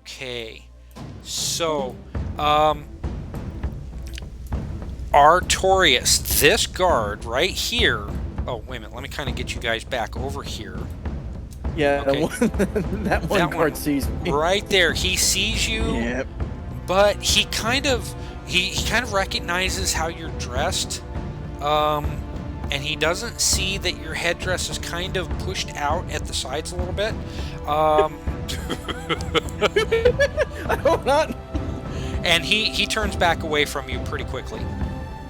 Okay. So, Artorius, this guard right here. Oh, wait a minute. Let me kind of get you guys back over here. Yeah, Okay. that one guard sees me. Right there. He sees you. Yep. But he kind of recognizes how you're dressed. And he doesn't see that your headdress is kind of pushed out at the sides a little bit. I hope not. And he turns back away from you pretty quickly.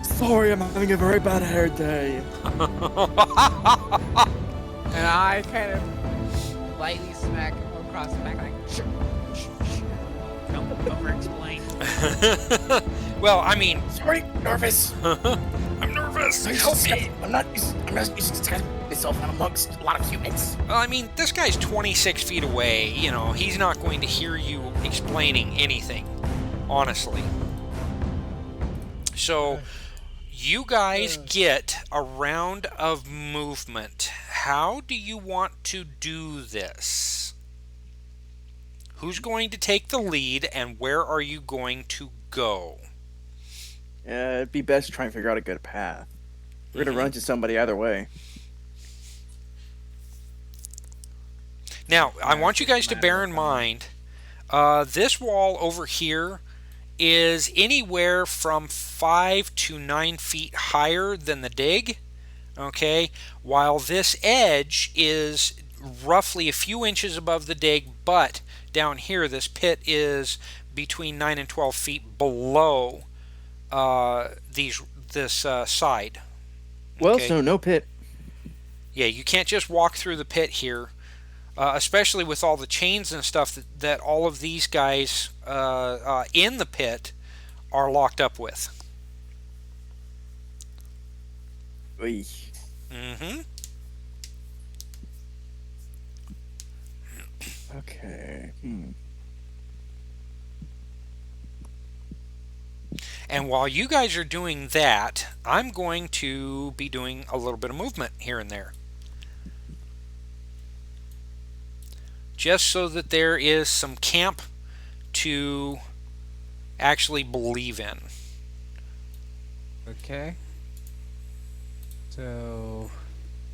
Sorry, I'm having a very bad hair day. And I kind of lightly smack him across the back, like, shh. Don't over-explain. Well, I mean... Sorry, nervous. I'm nervous. Help me. I'm not used to myself out amongst a lot of humans. Well, I mean, this guy's 26 feet away. You know, he's not going to hear you explaining anything, honestly. So... you guys get a round of movement. How do you want to do this? Who's going to take the lead, and where are you going to go? It'd be best to try and figure out a good path. We're going to run into somebody either way. Now, I want you guys to bear in mind, this wall over here is anywhere from 5 to 9 feet higher than the dig, okay, while this edge is roughly a few inches above the dig, but down here this pit is between 9 and 12 feet below this side. Well, okay? so no pit. Yeah, you can't just walk through the pit here. Especially with all the chains and stuff that all of these guys in the pit are locked up with. Oy. Mm-hmm. Okay. And while you guys are doing that, I'm going to be doing a little bit of movement here and there. Just so that there is some camp to actually believe in. Okay. So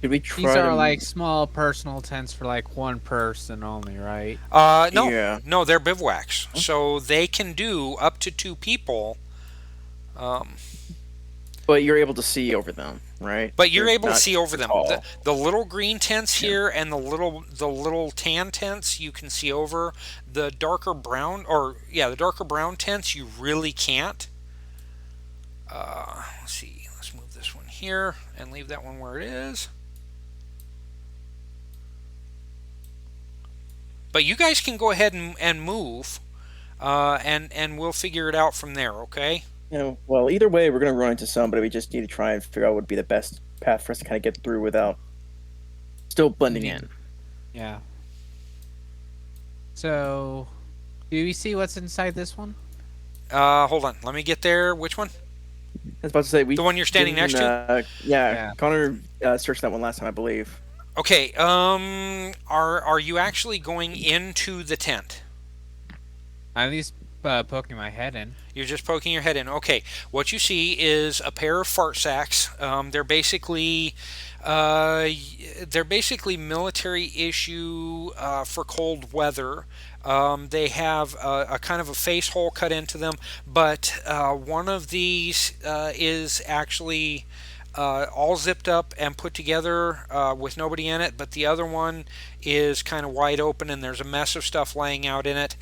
Did we try these are to... like small personal tents for like one person only, right? No, Yeah. no, they're bivouacs, so they can do up to 2 people. But you're able to see over them, right? But you're They're able to not see over them. tall. The little green tents here and the little tan tents you can see over. The darker brown, the darker brown tents you really can't. Let's see. Let's move this one here and leave that one where it is. But you guys can go ahead and move, and we'll figure it out from there. Okay. Well, either way, we're going to run into somebody. We just need to try and figure out what would be the best path for us to kind of get through without still blending in. Yeah. So, do we see what's inside this one? Hold on. Let me get there. Which one? I was about to say The one you're standing next to? Yeah. Connor searched that one last time, I believe. Okay. Are you actually going into the tent? I'm at least poking my head in. You're just poking your head in. Okay. What you see is a pair of fart sacks. They're basically military issue for cold weather. They have a kind of a face hole cut into them, but one of these is actually all zipped up and put together with nobody in it, but the other one is kind of wide open and there's a mess of stuff laying out in it.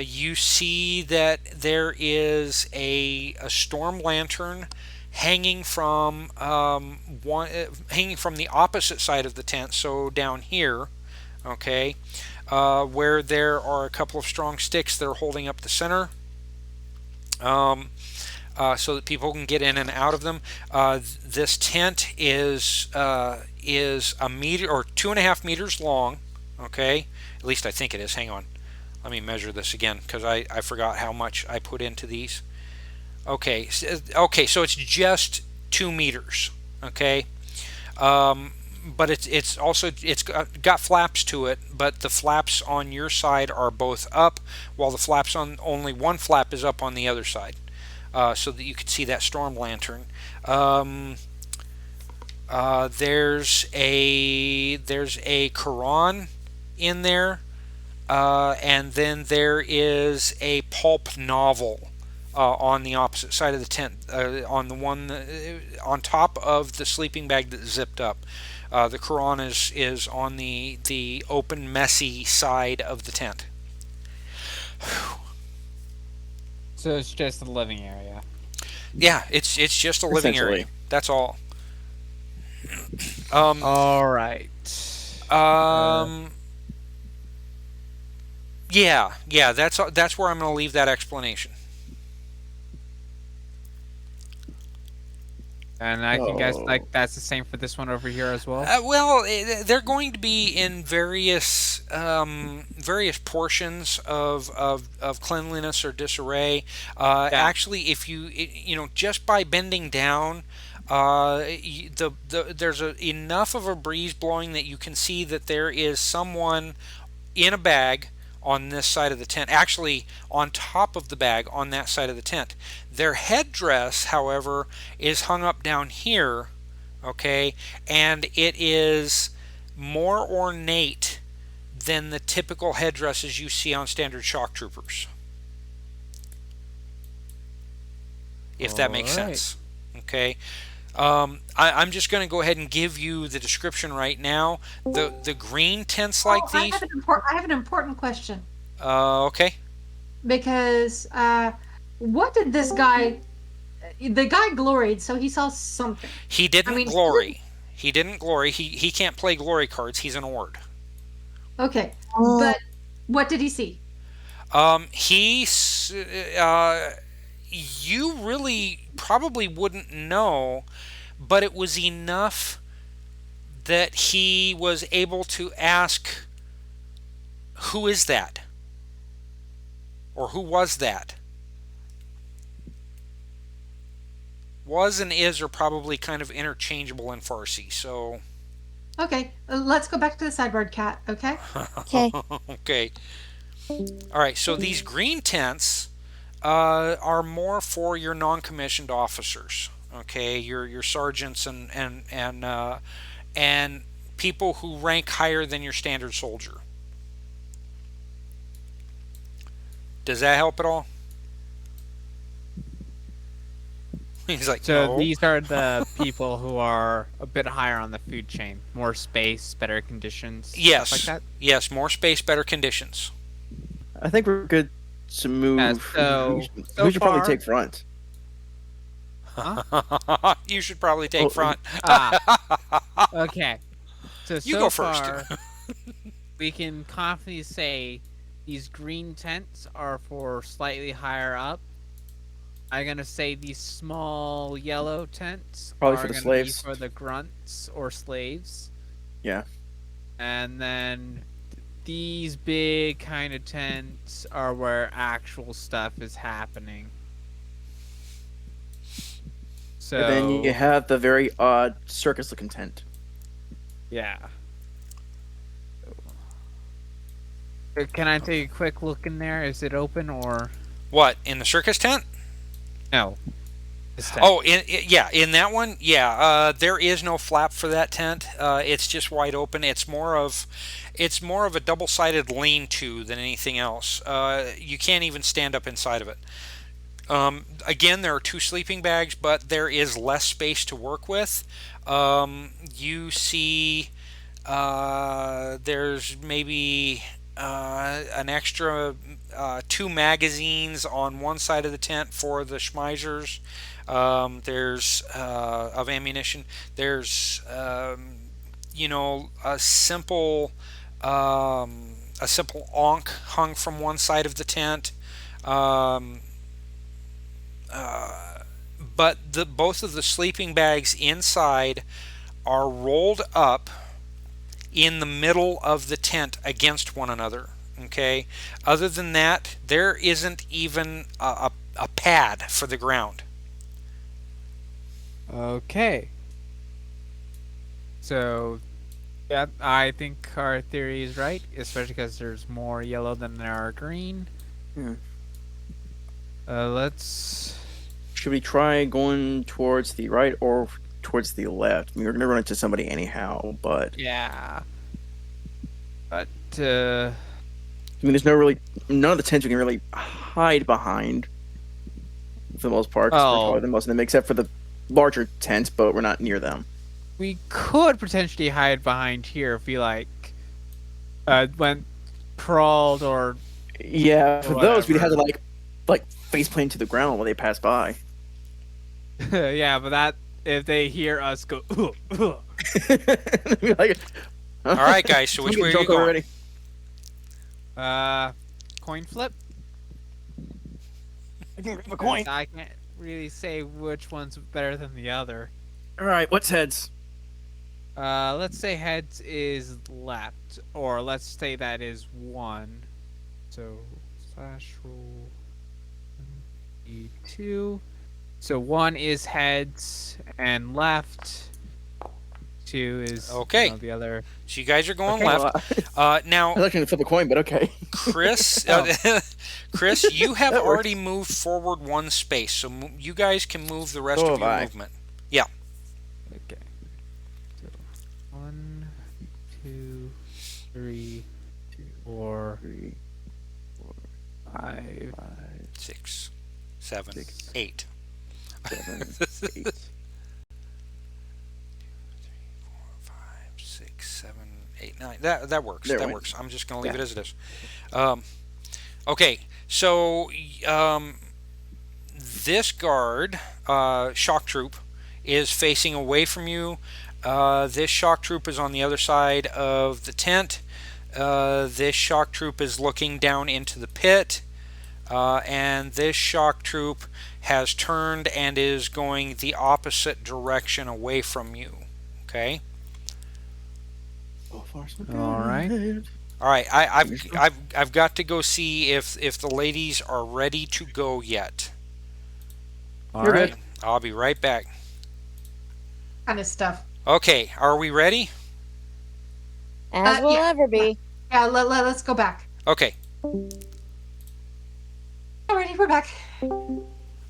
You see that there is a storm lantern hanging from the opposite side of the tent, so down here, okay, where there are a couple of strong sticks that are holding up the center, so that people can get in and out of them. This tent is a meter or 2.5 meters long, okay, at least I think it is. Hang on. Let me measure this again because I forgot how much I put into these. Okay, so it's just 2 meters. Okay, but it's also it's got flaps to it, but the flaps on your side are both up, while the flaps on only one flap is up on the other side, so that you can see that storm lantern. Um, there's a Quran in there, and then there is a pulp novel on the opposite side of the tent, on the one on top of the sleeping bag that's zipped up. The Quran is on the open, messy side of the tent. So it's just the living area. Yeah, it's just a living area. Essentially. That's all. Um, All right. um, yeah. That's where I'm going to leave that explanation. And I can guess Oh. like that's the same for this one over here as well. Well, they're going to be in various portions of cleanliness or disarray. Actually, if just by bending down, there's enough of a breeze blowing that you can see that there is someone in a bag on this side of the tent, actually on top of the bag on that side of the tent. Their headdress, however, is hung up down here, okay, and it is more ornate than the typical headdresses you see on standard shock troopers, if that makes Alright. sense. Okay. I'm just going to go ahead and give you the description right now. The green tents like I these. have I have an important question Okay. because what did this guy? The guy gloried, so he saw something. He didn't I mean, glory. He didn't glory. He can't play glory cards. He's an Ord. Okay, but what did he see? You really probably wouldn't know, but it was enough that he was able to ask, "Who is that?" or "Who was that?" Was and is are probably kind of interchangeable in Farsi, so. Okay, let's go back to the sideboard, cat. Okay. Okay. Okay. All right. So these green tents are more for your non-commissioned officers. Okay, your sergeants and people who rank higher than your standard soldier. Does that help at all? He's like, So no. these are the people who are a bit higher on the food chain. More space, better conditions. Yes. Stuff like that. Yes. More space, better conditions. I think we're good to move. so we should probably far- take front. You should probably take Oh, front. Okay. You go first. Far, we can confidently say these green tents are for slightly higher up. I'm gonna say these small yellow tents Probably are for the gonna slaves. be for the grunts or slaves. Yeah. And then these big kind of tents are where actual stuff is happening. So And then you have the very odd circus-looking tent. yeah. Can I take a quick look in there? Is it open or What, in the circus tent? no? This tent. Oh, in that one, yeah. There is no flap for that tent. It's just wide open. It's more of a double-sided lean-to than anything else. You can't even stand up inside of it. Again, there are 2 sleeping bags, but there is less space to work with. You see, there's maybe an extra 2 magazines on one side of the tent for the schmeisers. There's of ammunition. There's a simple ankh hung from one side of the tent. But both of the sleeping bags inside are rolled up in the middle of the tent against one another. Okay. Other than that, there isn't even a pad for the ground. Okay. So Yeah, I think our theory is right, especially because there's more yellow than there are green. Yeah. Let's. Should we try going towards the right or towards the left? I mean, we're gonna run into somebody anyhow, but Yeah. But I mean, there's none of the tents we can really hide behind for the most part. 'Cause we're taller than most of them, except for the larger tents, but we're not near them. we could potentially hide behind here if we went crawled or Yeah, for those we'd have whatever. to like face plant to the ground while they pass by. yeah, but that if they hear us go, Be like, All right, guys. So which way are you Joke going? already. coin flip. I can grab a coin. I can't really say which one's better than the other. All right, what's heads? Let's say heads is left, or let's say that is 1. So slash roll E2. So 1 is heads and left. 2 is Okay. the other. So you guys are going Okay, left. well, Now, I was actually gonna flip a coin, but okay. Chris, Chris, you have That works. already moved forward 1 space, so you guys can move the rest So of have your I. movement. Yeah. Okay. So 1, 2, 3, 4, 5. 6, 7, 6, 8. 7, 8. 5, 6, 7, 8, 9. That works. There That we- works. I'm just going to leave Yeah. it as it is. Okay. So this guard, shock troop, is facing away from you. This shock troop is on the other side of the tent. This shock troop is looking down into the pit. And this shock troop has turned and is going the opposite direction away from you. Okay. So far, so All right. good. All right. I've got to go see if the ladies are ready to go yet. All You're right. good. I'll be right back. Kind of stuff. Okay. Are we ready? As we'll yeah. ever be. Yeah, let's go back. Okay. Alrighty, we're back.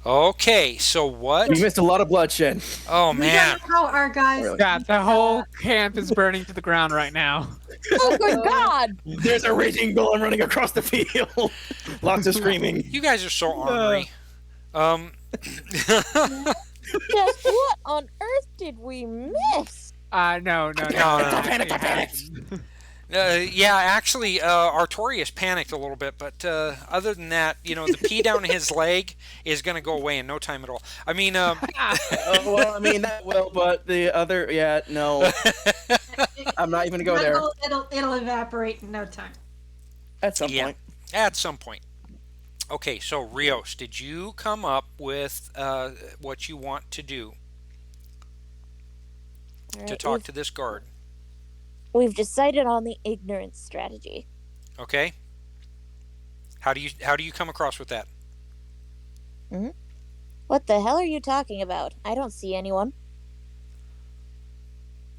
Okay. So what? We missed a lot of bloodshed. Oh We man. don't know how our guys. Really? Yeah, the whole camp is burning to the ground right now. Oh, good God! There's a raging golem running across the field. Lots of screaming. You guys are so ornery. Just what on earth did we miss? No. No. Don't panic, don't panic. Yeah, actually, Artorius panicked a little bit, but other than that, the pee down his leg is going to go away in no time at all. I mean, Well, I mean that will, but the other, yeah, no. I'm not even gonna go there. It'll evaporate in no time. At some Yeah. point. At some point. Okay, so Rios, did you come up with what you want to do All to right, talk to this guard? we've decided on the ignorance strategy. Okay. How do you come across with that? What the hell are you talking about? I don't see anyone.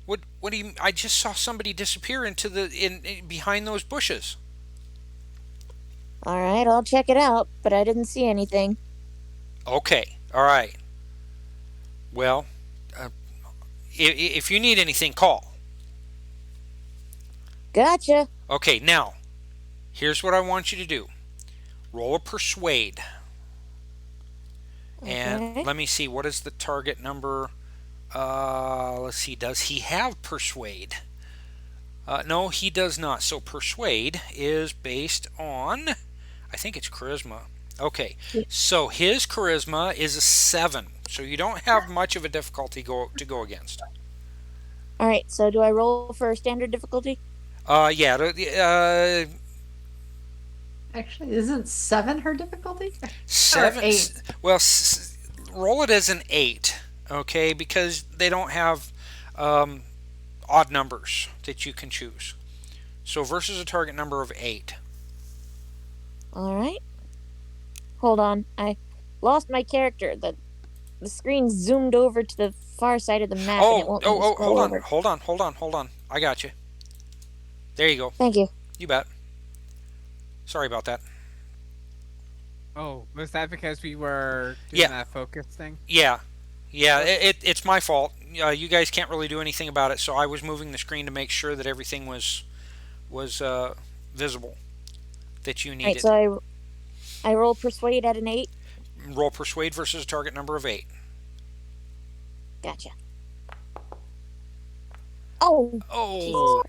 What do you? I just saw somebody disappear into in behind those bushes. All right, I'll check it out, but I didn't see anything. Okay. All right. Well, if you need anything, call. Gotcha. Okay, now, here's what I want you to do. Roll a persuade. And Okay. let me see, what is the target number? Let's see, does he have persuade? No, he does not. So persuade is based on, I think it's charisma. Okay, so his charisma is a 7. So you don't have much of a difficulty to go against. All right, so do I roll for standard difficulty? Yeah. Actually, isn't 7 her difficulty? 7. 8. Well, roll it as an 8, okay? Because they don't have odd numbers that you can choose. So versus a target number of 8. All right. Hold on, I lost my character. The screen zoomed over to the far side of the map. and it won't let me scroll over. Hold on. I got you. There you go. Thank you. You bet. Sorry about that. Oh, was that because we were doing Yeah. that focus thing? Yeah. Yeah, it's my fault. You guys can't really do anything about it, so I was moving the screen to make sure that everything was visible that you All right, needed. so I roll persuade at an 8. Roll persuade versus a target number of 8. Gotcha. Oh, Oh.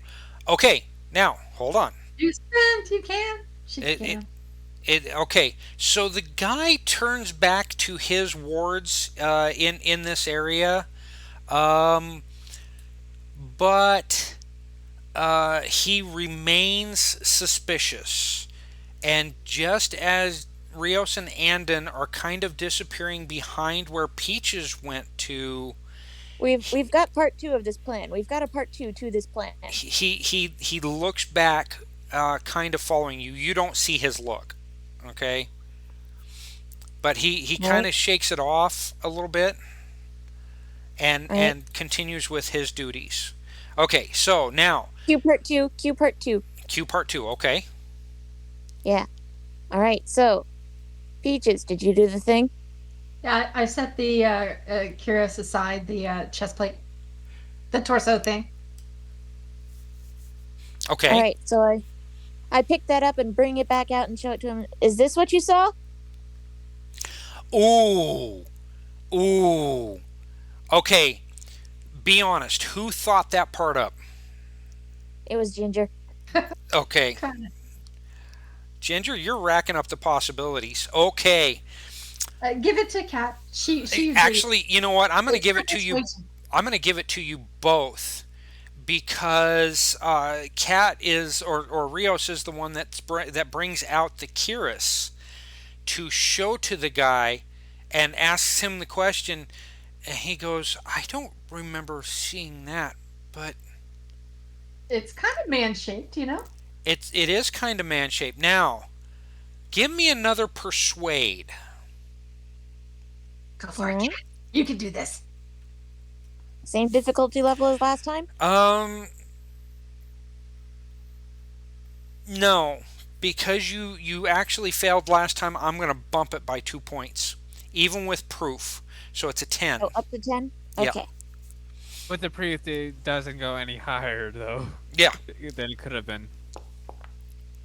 Okay. Now, hold on. You spent. You can. She It, can. okay, so the guy turns back to his wards in this area, um, but he remains suspicious. And just as Rios and Andon are kind of disappearing behind where Peaches went to, we've got part 2 of this plan. We've got a part 2 to this plan. he looks back, kind of following you. You don't see his look, okay? But he kind of shakes it off a little bit, and continues with his duties. Okay, so now Q part 2. Q part 2. Q part 2. Okay. Yeah. All right. So, Peaches, did you do the thing? Yeah, I set the Cuirass aside, the chest plate, the torso thing. Okay. All right. So I pick that up and bring it back out and show it to him. Is this what you saw? Ooh. Ooh. Okay. Be honest. Who thought that part up? It was Ginger. Okay. Ginger, you're racking up the possibilities. Okay. Give it to Kat. She Actually, you know what? I'm going to give it to you. I'm going to give it to you both, because Kat is, or Rios is the one that brings out the Cuirass to show to the guy and asks him the question, and he goes, I don't remember seeing that, but It's kind of man-shaped, you know. it is kind of man-shaped. Now, give me another persuade. Go for it, Alright. Kat. You can do this. Same difficulty level as last time? No, because you actually failed last time. I'm going to bump it by 2 points, even with proof. So it's a 10. Oh, up to 10? Yeah. Okay. With the proof, it doesn't go any higher though Yeah. than it could have been.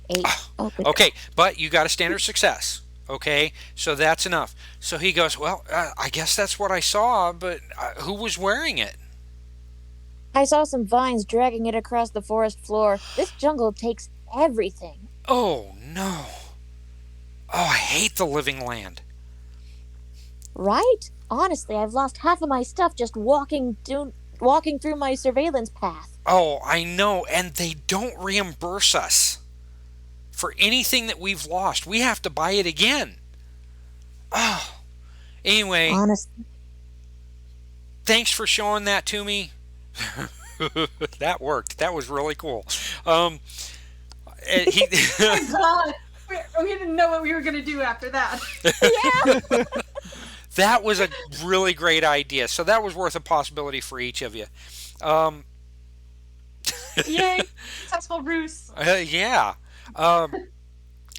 8. Oh, good. Okay, but you got a standard success. Okay, so that's enough. So he goes, well, I guess that's what I saw, but who was wearing it? I saw some vines dragging it across the forest floor. This jungle takes everything. Oh, no. Oh, I hate the living land. Right? Honestly, I've lost half of my stuff just walking through my surveillance path. Oh, I know, and they don't reimburse us for anything that we've lost. We have to buy it again. Oh, anyway, Honestly. thanks for showing that to me. That worked. That was really cool. He, God, we didn't know what we were going to do after that. Yeah. that was a really great idea. So that was worth a possibility for each of you. Yay! Successful ruse. Yeah.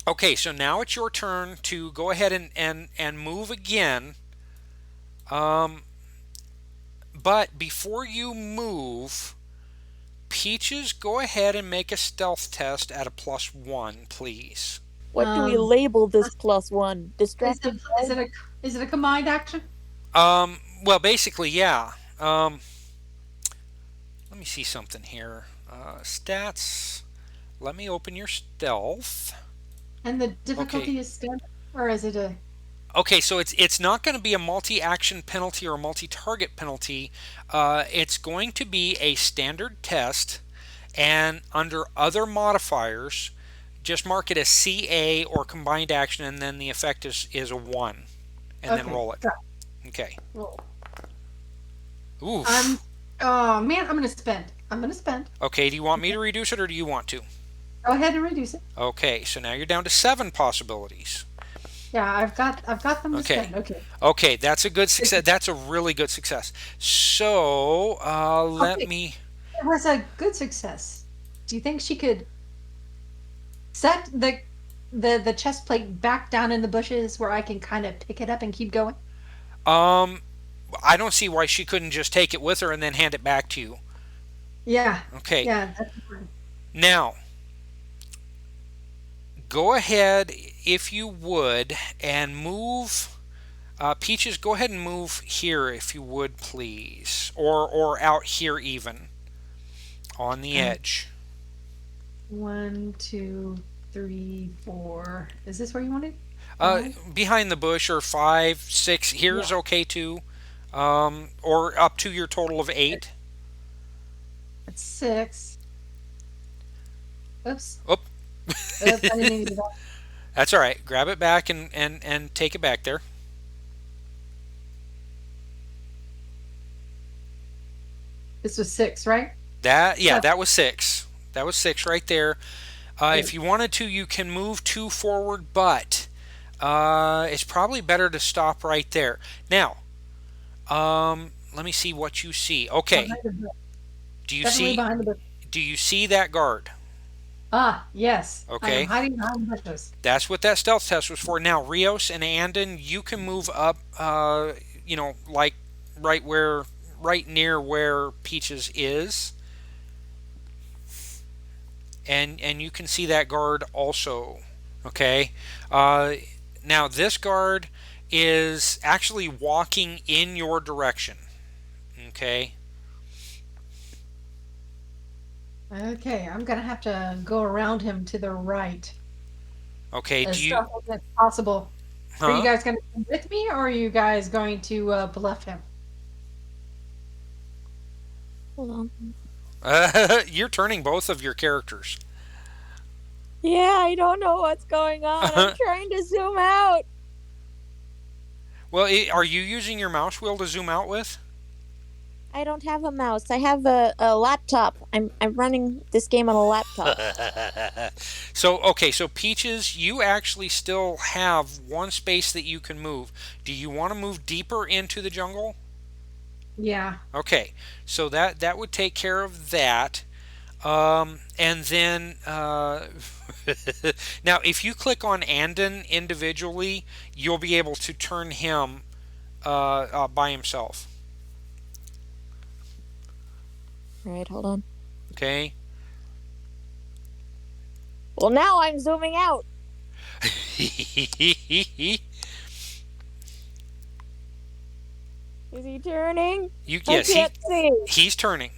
Okay, so now it's your turn to go ahead and move again. But before you move, Peaches, go ahead and make a stealth test at a +1, please. What do we label this +1? Distracted? Is it a combined action? Well, basically, yeah. Let me see something here. Stats. Let me open your stealth. And the difficulty Okay. is standard, or is it a? Okay, so it's not going to be a multi-action penalty or a multi-target penalty. It's going to be a standard test, and under other modifiers, just mark it as CA or combined action, and then the effect is a 1, and then Okay, roll it. got Okay. Roll. Oof. Oh man, I'm gonna spend. Okay, do you want me to reduce it, or do you want to? Go ahead and reduce it. Okay, so now you're down to 7 possibilities. Yeah, I've got them to Okay. spend. Okay. Okay, that's a good success. That's a really good success. So, let Okay. me... It was a good success. do you think she could set the chest plate back down in the bushes where I can kind of pick it up and keep going? I don't see why she couldn't just take it with her and then hand it back to you. Yeah. Okay. Yeah, that's important. Now, go ahead, if you would, and move. Peaches, go ahead and move here, if you would, please. Or out here, even. On the edge. 1, 2, 3, 4. Is this where you wanted? Behind the bush, or 5, 6. Here's okay, too. Or up to your total of 8. That's 6. Oops. Oop. Oops, I didn't mean to do that. That's all right. Grab it back and take it back there. This was 6, right? That was 6. That was 6 right there. If you wanted to, you can move 2 forward, but it's probably better to stop right there. Now, let me see what you see. Okay. Do you see that guard? Ah, yes. Okay. I am hiding behind the bushes. That's what that stealth test was for. Now, Rios and Andon, you can move up, like right near where Peaches is. And you can see that guard also. Okay. Now, this guard is actually walking in your direction. Okay. Okay, I'm gonna have to go around him to the right. Okay. As Do you? stealthily as possible. Are you Huh? guys gonna come with me, or are you guys going to bluff him? Hold on. You're turning both of your characters. Yeah, I don't know what's going on. I'm trying to zoom out. Well, are you using your mouse wheel to zoom out with? I don't have a mouse. I have a laptop. I'm running this game on a laptop. So Peaches, you actually still have one space that you can move. Do you want to move deeper into the jungle? Yeah. Okay, so that would take care of that. And then now, if you click on Andon individually, you'll be able to turn him by himself. All right, hold on. Okay. Well, now I'm zooming out. Is he turning? Yes, I can't see. he's turning.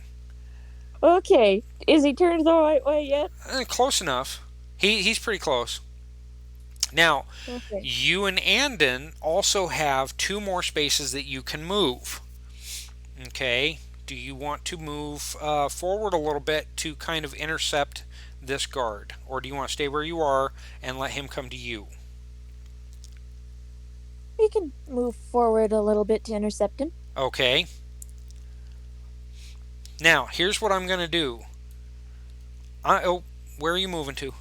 Okay. Is he turned the right way yet? Close enough. He's pretty close. Now, Okay. you and Andon also have 2 more spaces that you can move. Okay. Do you want to move forward a little bit to kind of intercept this guard? Or do you want to stay where you are and let him come to you? We can move forward a little bit to intercept him. Okay. Now, here's what I'm going to do. Where are you moving to?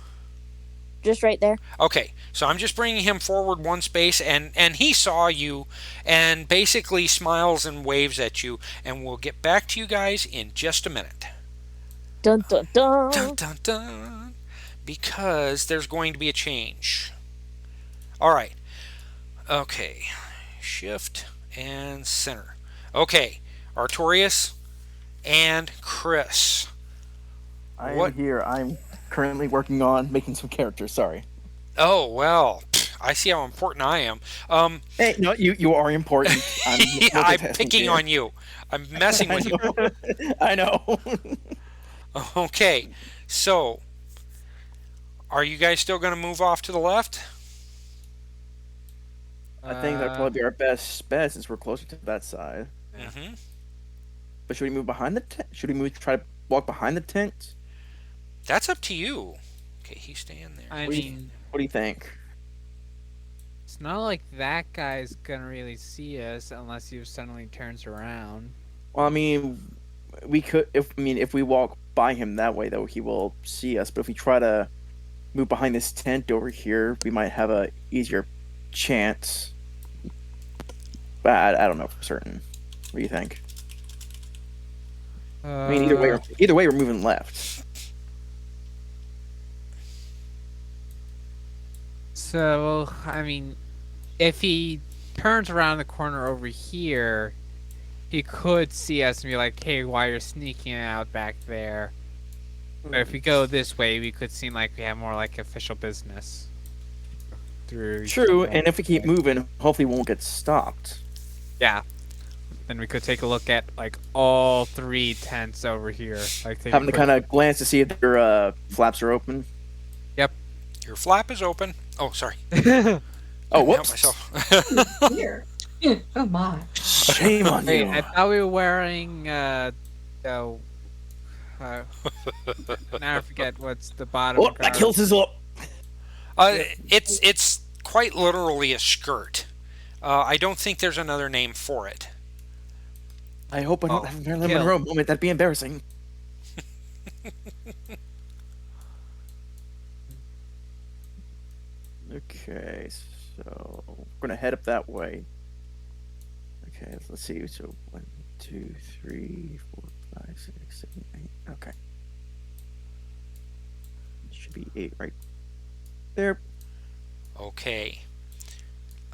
Just right there. Okay, so I'm just bringing him forward 1 space, and he saw you and basically smiles and waves at you, and we'll get back to you guys in just a minute. Dun dun dun. Dun dun dun. Because there's going to be a change. All right. Okay. Shift and center. Okay. Artorius and Chris. I'm here. I'm currently working on making some characters. Sorry. Oh, well. I see how important I am. Hey, no, you are important. I'm I'm picking on you. I'm messing with you. I know. Okay. So, are you guys still going to move off to the left? I think that'd probably be our best bet since we're closer to that side. Mm-hmm. But should we move behind the tent? Should we try to walk behind the tent? That's up to you. Okay, he's staying there. I What do you- mean, What do you think? it's not like that guy's gonna really see us unless he suddenly turns around. Well, I mean, we could. If we walk by him that way, though, he will see us. But if we try to move behind this tent over here, we might have a easier chance. But I don't know for certain. What do you think? I mean, either way, we're moving left. So, I mean, if he turns around the corner over here, he could see us and be like, "Hey, why you're sneaking out back there?" But if we go this way, we could seem like we have more like official business. True, and if we keep moving, hopefully we won't get stopped. Yeah. Then we could take a look at like all 3 tents over here. Like Having to kind of glance to see if their flaps are open. Yep. Your flap is open. Oh, sorry. Oh, Help whoops. myself. Here. Oh my. Shame on Wait, you. I thought we were wearing now I forget what's the bottom. Oh, that kills his up. It's quite literally a skirt. I don't think there's another name for it. I hope I don't have a Marilyn kill. Monroe moment. That'd be embarrassing. Okay, so we're gonna head up that way. Okay, let's see. So 1, 2, 3, 4, 5, 6, 7, 8. Okay, it should be 8 right there. Okay.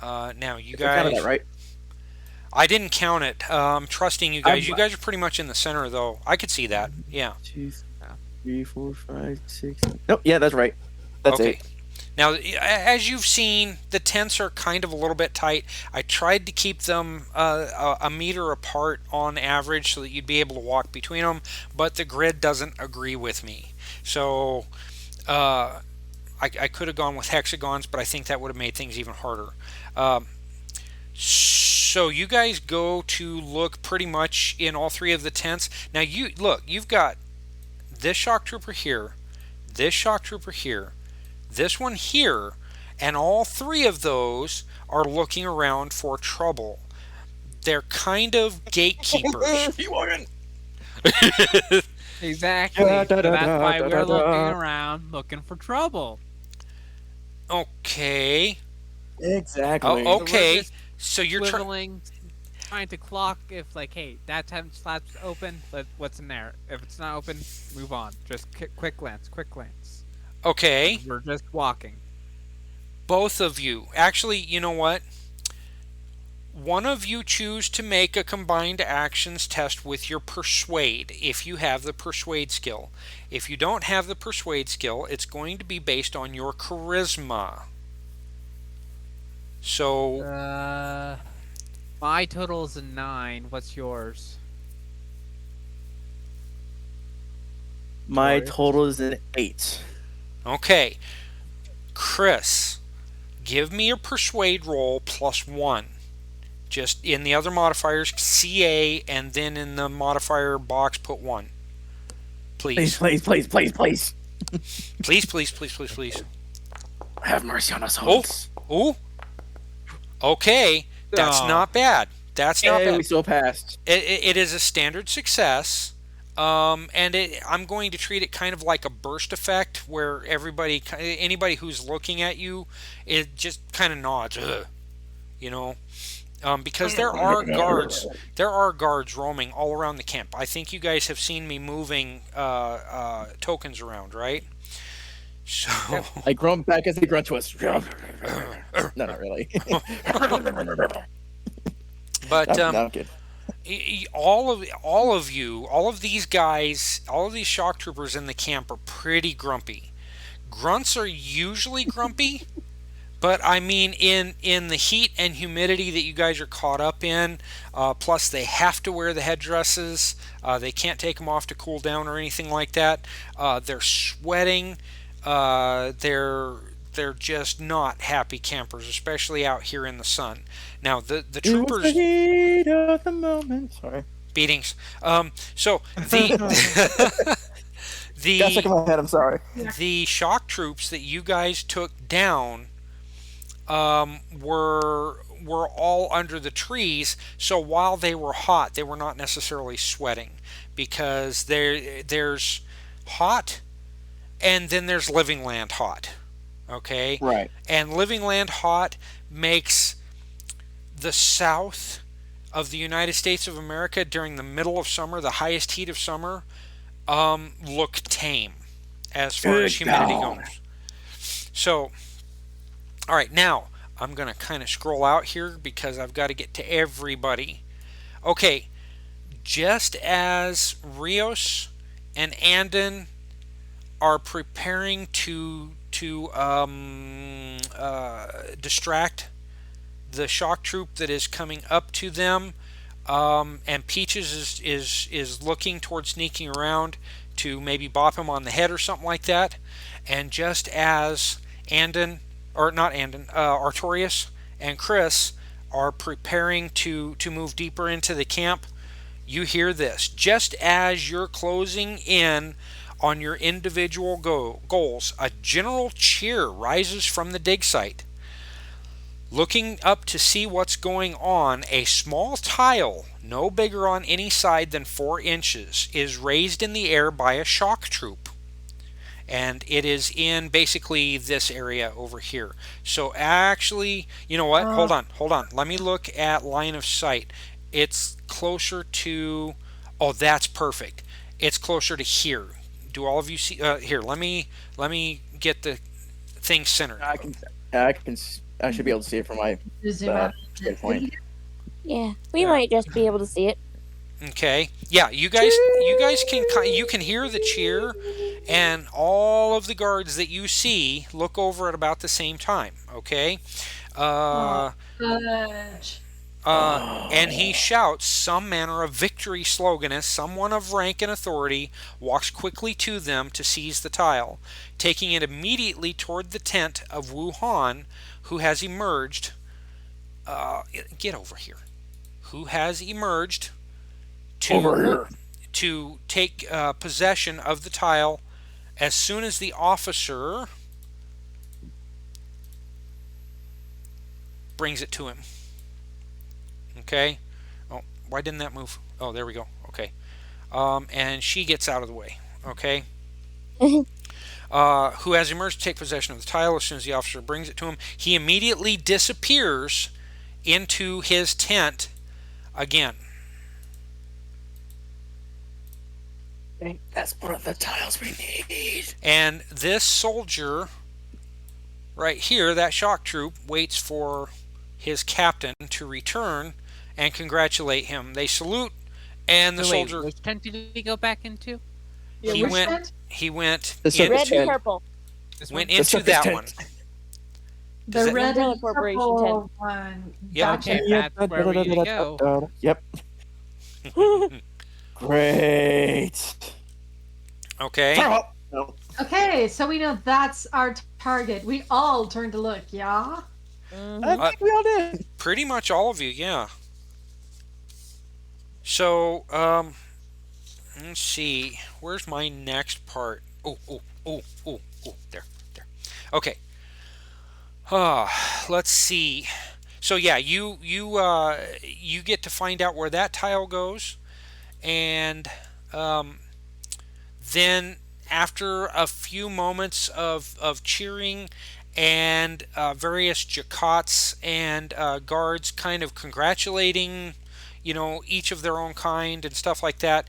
Now you If I counted guys. that right. I didn't count it. I'm trusting you guys. I'm- You guys are pretty much in the center, though. I could see that. Yeah. 2, 3, 4, 5, 6. Nope. Yeah, that's right. That's Okay. 8. Now, as you've seen, the tents are kind of a little bit tight. I tried to keep them a meter apart on average so that you'd be able to walk between them, but the grid doesn't agree with me. So I could have gone with hexagons, but I think that would have made things even harder. So you guys go to look pretty much in all 3 of the tents. Now you've got this shock trooper here, this shock trooper here, this one here, and all 3 of those are looking around for trouble. They're kind of gatekeepers. Exactly. Da, da, So da, that's da, why da, we're da, looking da. around looking for trouble. Okay. Exactly. Oh, So okay. we're just So you're trying to clock if like, hey, that tent flap's open. What's in there? If it's not open, move on. Just quick glance. okay. We're just walking. Both of you. Actually, you know what? One of you choose to make a combined actions test with your persuade if you have the persuade skill. If you don't have the persuade skill, it's going to be based on your charisma. So My total is a 9. What's yours? My Torg. total is an 8. okay. Chris, give me a persuade roll +1. Just in the other modifiers, CA, and then in the modifier box, put 1. Please, Please. please, please, please, please. Please, please, please, please, please. Have mercy on us souls. Ooh. Okay. That's Aw. not bad. That's not Hey, bad. we still passed. It is a standard success. And I'm going to treat it kind of like a burst effect where anybody who's looking at you, it just kind of nods, "Ugh," you know, because there are guards roaming all around the camp. I think you guys have seen me moving tokens around, right? So I grunt back as they grunt to us. No, not really. but No, I'm kidding. all of these guys, all of these shock troopers in the camp are pretty grumpy. Grunts are usually grumpy, but I mean in the heat and humidity that you guys are caught up in, plus they have to wear the headdresses. They can't take them off to cool down or anything like that. They're sweating. They're just not happy campers, especially out here in the sun. Now the It was troopers the heat of the moment. Sorry. beatings. So the Got stuck in my head. I'm sorry. the shock troops that you guys took down were all under the trees. So while they were hot, they were not necessarily sweating because there's hot, and then there's living land hot. Okay, Right. and living land hot makes the south of the United States of America during the middle of summer, the highest heat of summer, look tame as far as Good humidity God. goes. So All right, now I'm going to kind of scroll out here because I've got to get to everybody. Okay, just as Rios and Andon are preparing to distract the shock troop that is coming up to them, and Peaches is looking towards sneaking around to maybe bop him on the head or something like that. And just as Andon, or not Andon, Artorius and Chris are preparing to move deeper into the camp, you hear this. Just as you're closing in on your individual goals, a general cheer rises from the dig site. Looking up to see what's going on, a small tile, no bigger on any side than 4 inches, is raised in the air by a shock troop. And it is in basically this area over here. So actually, you know what? Hold on. Let me look at line of sight. It's closer to, oh, that's perfect. It's closer to here. Do all of you see? Here, let me get the thing centered. I should be able to see it from my Zoom out. point. Yeah, we might just be able to see it. Okay. Yeah, you guys can hear the cheer, and all of the guards that you see look over at about the same time. Okay. Fudge. And he shouts some manner of victory slogan as someone of rank and authority walks quickly to them to seize the tile, taking it immediately toward the tent of Wu-Han, who has emerged. Get over here. Who has emerged to take possession of the tile as soon as the officer brings it to him. Okay. Oh, why didn't that move? Oh, there we go. Okay. And she gets out of the way. Okay. Who has emerged to take possession of the tile as soon as the officer brings it to him. He immediately disappears into his tent again. That's one of the tiles we need. And this soldier right here, that shock troop, waits for his captain to return and congratulate him. They salute, and the soldier. Which tent did he go back into? He went The Red into and purple. went into that one. The red Umbrella and Corporation purple one. Yeah. Gotcha. Okay, that's where we need to go. Yep. Great. Okay. Okay, so we know that's our target. We all turn to look, yeah? I think we all did. Pretty much all of you, yeah. So, let's see. Where's my next part? Oh, there. Okay. Let's see. So yeah, you get to find out where that tile goes, and then after a few moments of cheering and various jacots and guards kind of congratulating, each of their own kind and stuff like that,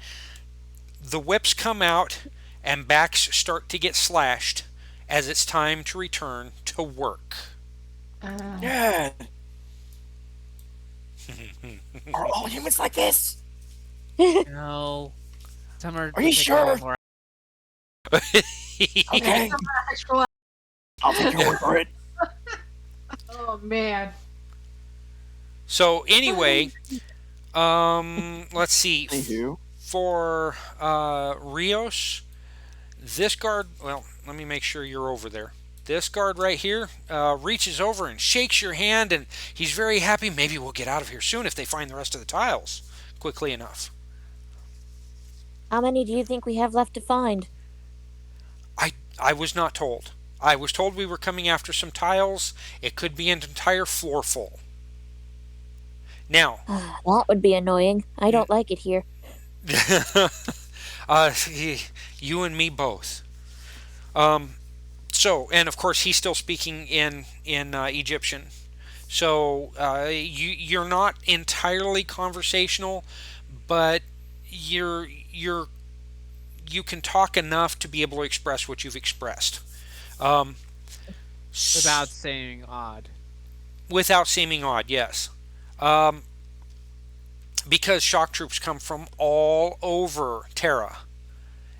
the whips come out and backs start to get slashed as it's time to return to work. Yeah. Are all humans like this? No. Some are you sure? more- Okay. I'll take your word for it. Oh man. So anyway, let's see. Anywho. For Rios, this guard, well, let me make sure you're over there. This guard right here reaches over and shakes your hand, and he's very happy. Maybe we'll get out of here soon if they find the rest of the tiles quickly enough. How many do you think we have left to find? I was not told. I was told we were coming after some tiles. It could be an entire floor full. Now, That would be annoying. I don't like it here. you and me both. So, and of course, he's still speaking in Egyptian. So you're not entirely conversational, but you can talk enough to be able to express what you've expressed. Without saying odd. Without seeming odd, yes. Um, because shock troops come from all over Terra.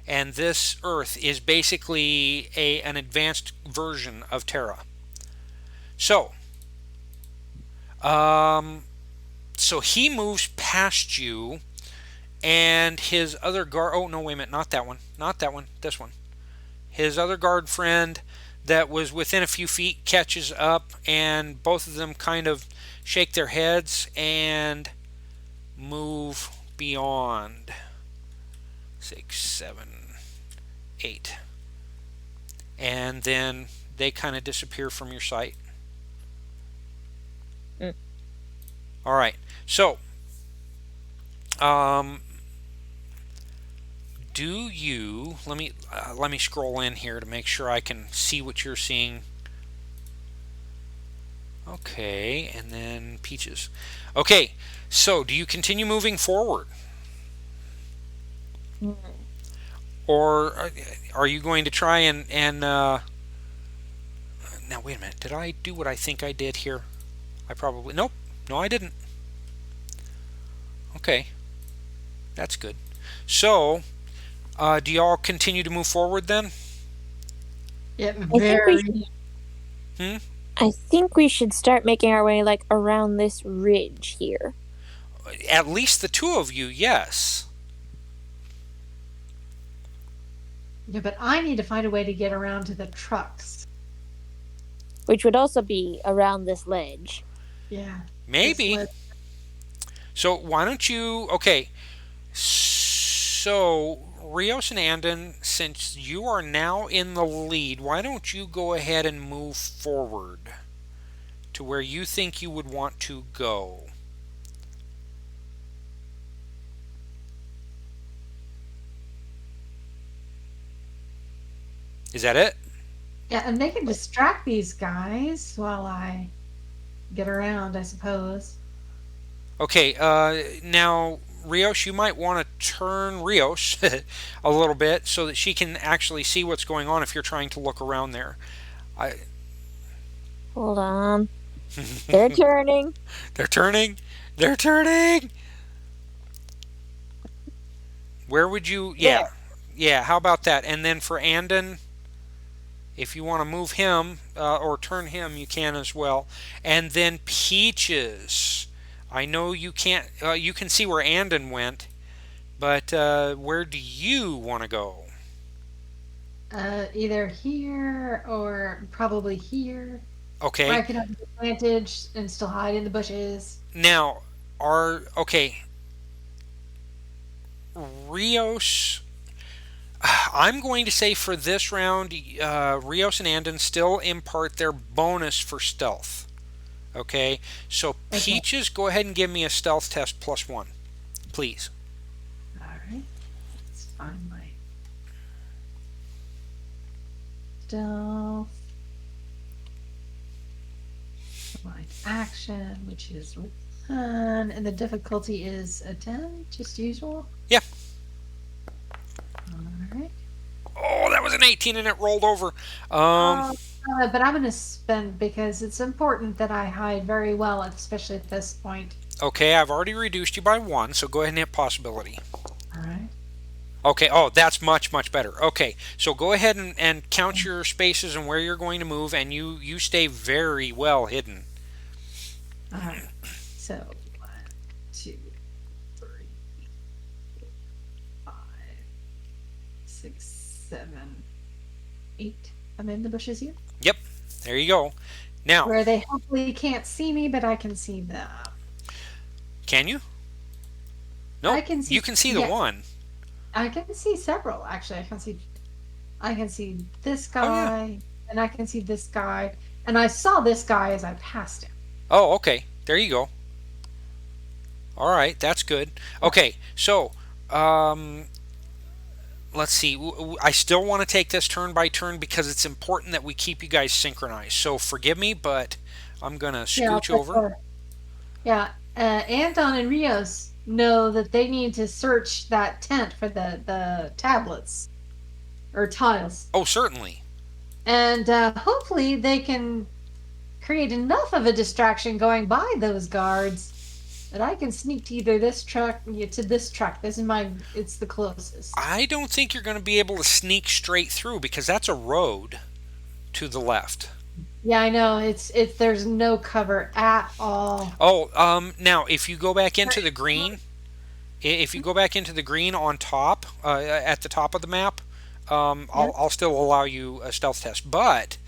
And this Earth is basically an advanced version of Terra. So, um, so he moves past you, and his other guard. Oh no, wait a minute, not that one, not that one. This one. His other guard friend that was within a few feet catches up, and both of them kind of shake their heads and move beyond 6, 7, 8, and then they kind of disappear from your sight. All right. So, do you let me scroll in here to make sure I can see what you're seeing. Okay, and then Peaches. Okay, so do you continue moving forward? Or are you going to try and now wait a minute, did I do what I think I did here? I probably, nope, no I didn't. Okay, that's good. So, do y'all continue to move forward then? Yeah, I think we should start making our way like around this ridge here. At least the two of you, yes. Yeah, but I need to find a way to get around to the trucks. Which would also be around this ledge. Yeah. Maybe. So why don't you? Okay. So Rios and Andon, since you are now in the lead, why don't you go ahead and move forward to where you think you would want to go? Is that it? Yeah, and they can distract these guys while I get around, I suppose. Okay, now, Rios, you might want to turn Rios a little bit so that she can actually see what's going on if you're trying to look around there. Hold on. They're turning. They're turning. They're turning. Where would you... Yeah. There. Yeah, how about that? And then for Andon, if you want to move him or turn him, you can as well. And then Peaches. I know you can't. You can see where Andon went, but where do you want to go? Either here or probably here. Okay. Where I could have an advantage and still hide in the bushes. Now, Rios. I'm going to say for this round, Rios and Andon still impart their bonus for stealth. Okay, so Peaches, go ahead and give me a stealth test +1, please. Alright. Let's find my stealth. My action, which is 1, and the difficulty is a 10, just usual. Yeah. Alright. Oh, that was an 18 and it rolled over. But I'm going to spend because it's important that I hide very well, especially at this point. Okay, I've already reduced you by 1, so go ahead and hit possibility. Alright. Okay, oh, that's much, much better. Okay, so go ahead and count your spaces and where you're going to move, and you stay very well hidden. Alright. So, 1, 2, 3, 4, 5, 6, 7, 8. I'm in the bushes here. Yep, there you go. Now, Where they hopefully can't see me, but I can see them. can you? No, I can see, you can see the yes. one. I can see several, actually. I can see this guy, and I can see this guy, and I saw this guy as I passed him. Oh, okay. There you go. All right, that's good. Okay, so let's see. I still want to take this turn by turn because it's important that we keep you guys synchronized. So forgive me, but I'm gonna scooch over. Yeah, Anton and Rios know that they need to search that tent for the tablets or tiles. Oh, certainly. and hopefully they can create enough of a distraction going by those guards that I can sneak to either this truck, yeah, to this truck. It's the closest. I don't think you're going to be able to sneak straight through because that's a road to the left. Yeah, I know. It's there's no cover at all. Oh, now if you go back into the green, on top, at the top of the map, I'll still allow you a stealth test. But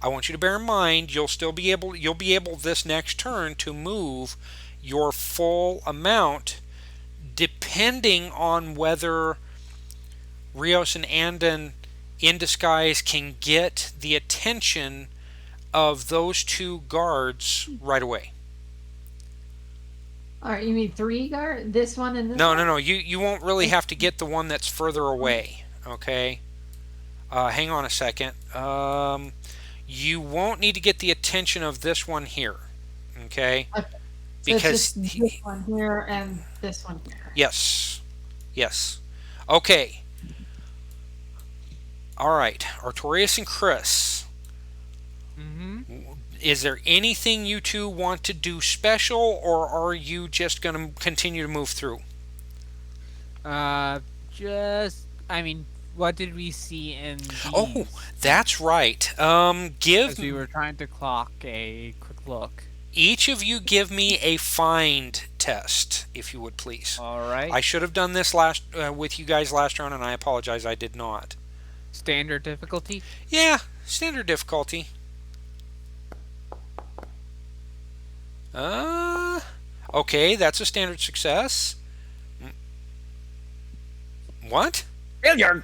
I want you to bear in mind you'll be able this next turn to move your full amount, depending on whether Rios and Andon in disguise can get the attention of those two guards right away. All right, you mean 3 guard? This one and this No, one? no, no. You won't really have to get the one that's further away. Okay. Hang on a second. You won't need to get the attention of this one here. Okay. Okay. So Because it's just this one here and this one here. yes, yes. Okay. All right, Artorius and Chris. Is there anything you two want to do special, or are you just going to continue to move through? I mean, what did we see in these? Oh, that's right. Because we were trying to clock a quick look. Each of you give me a find test, if you would please. All right. I should have done this with you guys last round, and I apologize I did not. Standard difficulty? Yeah, standard difficulty. Okay, that's a standard success. What? Failure.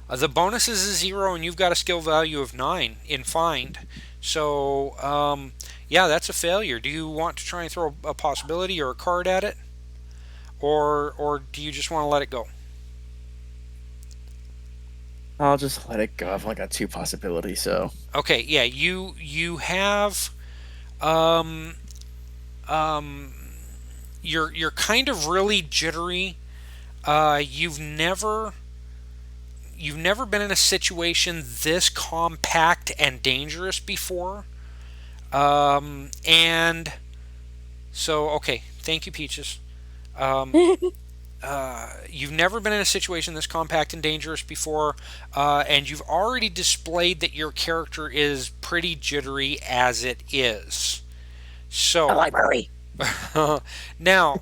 The bonus is a 0, and you've got a skill value of 9 in find. So, yeah, that's a failure. Do you want to try and throw a possibility or a card at it? Or do you just want to let it go? I'll just let it go. I've only got 2 possibilities, so. Okay, yeah, you have you're kind of really jittery. You've never been in a situation this compact and dangerous before. And so, okay, thank you, Peaches. You've never been in a situation this compact and dangerous before, and you've already displayed that your character is pretty jittery as it is. So, A library. now,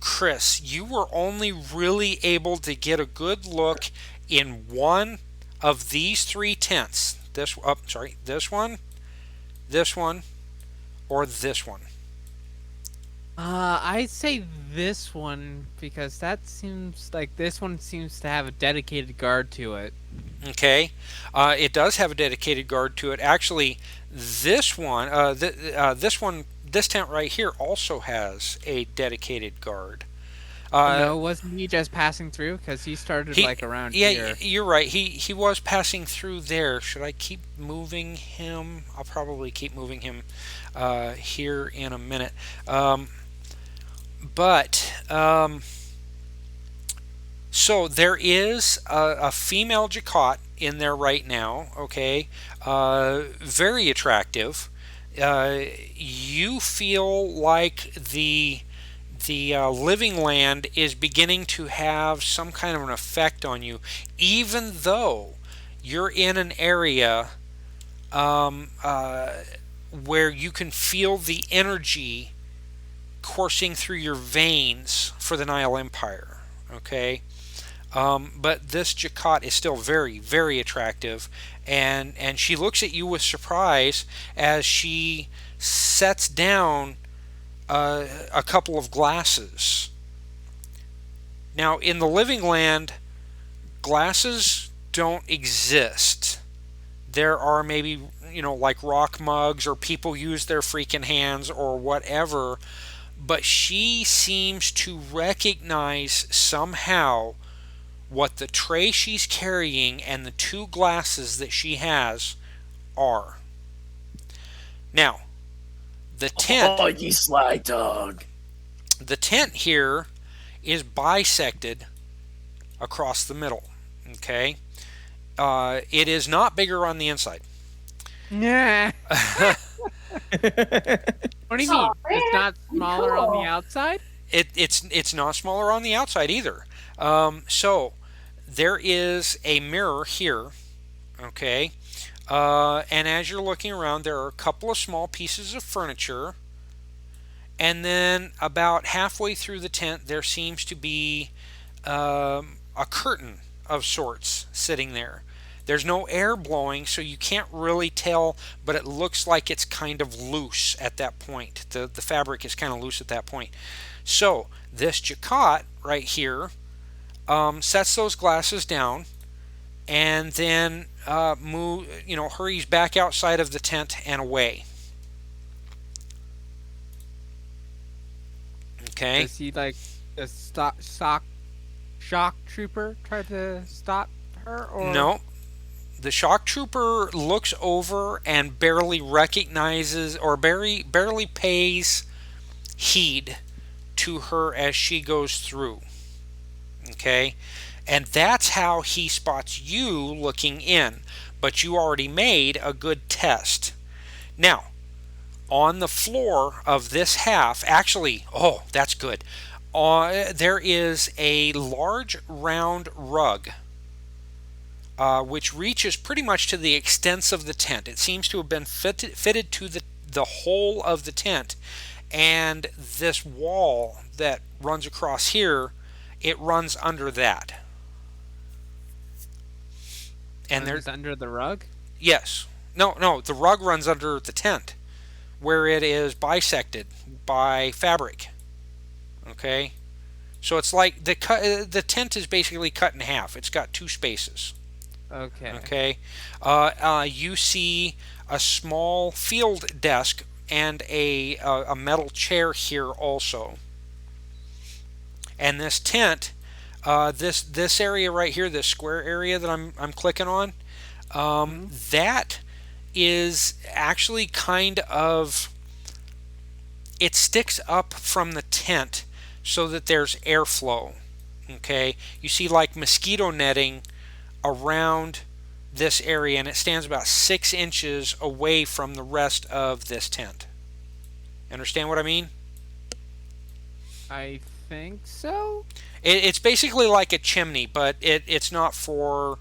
Chris, you were only really able to get a good look in one of these 3 tents. This one, or this one. I'd say this one because that seems like this one seems to have a dedicated guard to it. Okay, it does have a dedicated guard to it. Actually, this tent right here also has a dedicated guard. No, wasn't he just passing through? Because he started around yeah, here. You're right. He was passing through there. Should I keep moving him? I'll probably keep moving him here in a minute. So there is a female Jacquot in there right now. Okay, very attractive. You feel like the living land is beginning to have some kind of an effect on you, even though you're in an area where you can feel the energy coursing through your veins for the Nile Empire. Okay, but this Jacquot is still very, very attractive, and she looks at you with surprise as she sets down a couple of glasses. Now, in the living land, glasses don't exist. There are maybe, like rock mugs, or people use their freaking hands or whatever, but she seems to recognize somehow what the tray she's carrying and the 2 glasses that she has are. Now, the tent... Oh, you sly dog. The tent here is bisected across the middle. Okay? It is not bigger on the inside. Nah. What do you mean? It's not smaller on the outside? It's not smaller on the outside either. So there is a mirror here, okay? And as you're looking around, there are a couple of small pieces of furniture. And then about halfway through the tent, there seems to be a curtain of sorts sitting there. There's no air blowing, so you can't really tell, but it looks like it's kind of loose at that point. The fabric is kind of loose at that point. So this Jacquot right here sets those glasses down and then hurries back outside of the tent and away. Okay. Does he like a shock trooper try to stop her? Or No. The shock trooper looks over and barely recognizes or barely pays heed to her as she goes through. Okay? And that's how he spots you looking in. But you already made a good test. Now, on the floor of this half, actually, oh, that's good. There is a large round rug which reaches pretty much to the extents of the tent. It seems to have been fitted to the whole of the tent. And this wall that runs across here, it runs under that. And there's under the rug? Yes. No, the rug runs under the tent, where it is bisected by fabric. Okay? So it's like the tent is basically cut in half. It's got two spaces. Okay. Okay. You see a small field desk and a metal chair here also. And this tent, this area right here, this square area that I'm clicking on, that is actually kind of, it sticks up from the tent so that there's airflow. Okay. You see like mosquito netting around this area, and it stands about 6 inches away from the rest of this tent. Understand what I mean? I think so. It's basically like a chimney, but it's not for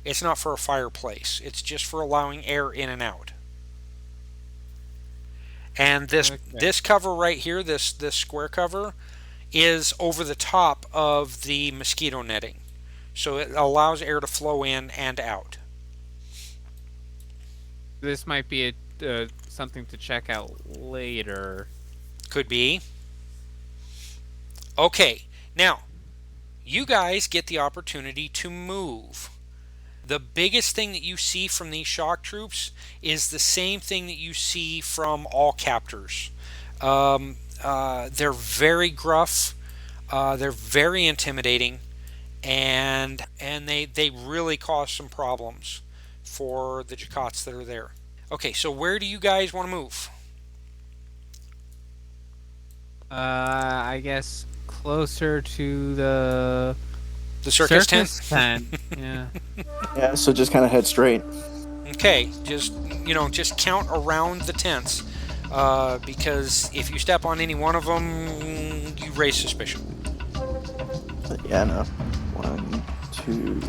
a fireplace. It's just for allowing air in and out. And this cover right here, this square cover, is over the top of the mosquito netting. So it allows air to flow in and out. This might be something to check out later. Could be. Okay, now, you guys get the opportunity to move. The biggest thing that you see from these shock troops is the same thing that you see from all captors. They're very gruff. They're very intimidating. And they really cause some problems for the Jacquots that are there. Okay, so where do you guys want to move? I guess closer to the circus tent. Yeah. Yeah, so just kind of head straight. Okay, just count around the tents, because if you step on any one of them, you raise suspicion. Yeah, no. 1, 2.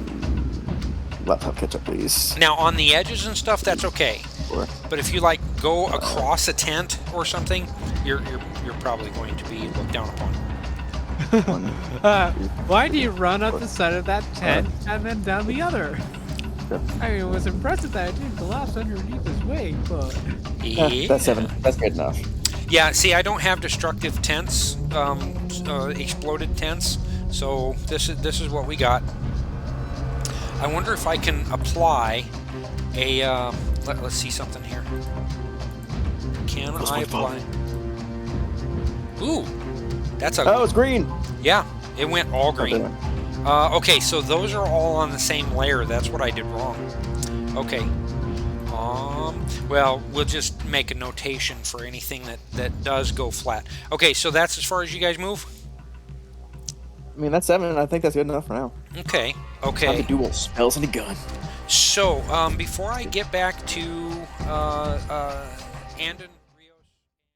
Laptop catch up, please. Now on the edges and stuff, that's okay. 4. But if you go across a tent or something, you're probably going to be looked down upon. 1. Why do you run up the side of that tent and then down the other? I mean, it was impressive that it didn't collapse underneath his weight, but... Yeah. That's 7. That's good enough. Yeah, see, I don't have destructive tents, exploded tents, so this is what we got. I wonder if I can apply a... let's see something here. Can I apply... Ooh! That's a... Oh, it's green! Yeah, it went all green. Okay, so those are all on the same layer. That's what I did wrong. Okay. Well, we'll just make a notation for anything that does go flat. Okay, so that's as far as you guys move? I mean, that's 7, and I think that's good enough for now. Okay, Time to duel spells and a gun. So before I get back to Andon.